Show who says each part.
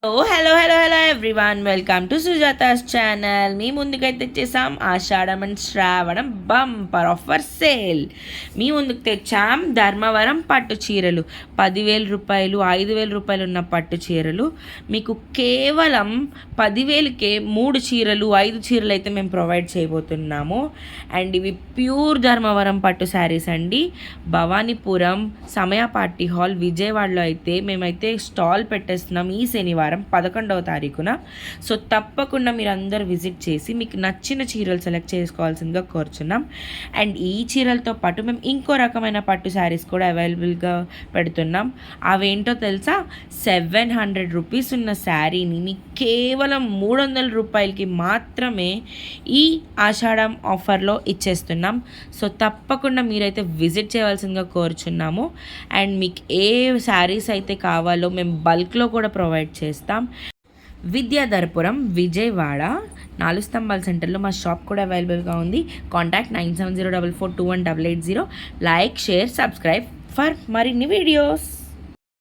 Speaker 1: Hello everyone, welcome to Sujata's channel. మీ ముందుకైతే తెచ్చేసాం Ashadham and Shravanam bumper offer sale. మీ ముందుకు తెచ్చాం ధర్మవరం పట్టు చీరలు. 10,000 రూపాయలు 5,000 రూపాయలు ఉన్న పట్టు చీరలు మీకు కేవలం 10,000కే 3 చీరలు 5 చీరలు అయితే మేము ప్రొవైడ్ చేయబోతున్నాము. అండ్ ఇవి ప్యూర్ ధర్మవరం పట్టు శారీస్ అండి. భవానీపురం సమయ పార్టీ హాల్ విజయవాడలో అయితే మేమైతే స్టాల్ పెట్టేస్తున్నాం ఈ శనివారం 11వ తారీఖున. సో తప్పకుండా మీరు అందరు విజిట్ చేసి మీకు నచ్చిన చీరలు సెలెక్ట్ చేసుకోవాల్సిందిగా కోరుచున్నాం. అండ్ ఈ చీరలతో పాటు మేము ఇంకో రకమైన పట్టు శారీస్ కూడా అవైలబుల్గా పెడుతున్నాం. అవేంటో తెలుసా? 700 రూపీస్ ఉన్న శారీని మీకు కేవలం 300 రూపాయలకి మాత్రమే ఈ ఆషాఢం ఆఫర్లో ఇచ్చేస్తున్నాం. సో తప్పకుండా మీరైతే విజిట్ చేయవలసిందిగా కోరుచున్నాము. అండ్ మీకు ఏ శారీస్ అయితే కావాలో మేము బల్క్లో కూడా ప్రొవైడ్ చేస్తాం. విద్యాధరపురం విజయవాడ 4 స్తంభాల సెంటర్లో మా షాప్ కూడా అవైలబుల్గా ఉంది. Contact 9704421880. Like, share, subscribe for మరిన్ని వీడియోస్.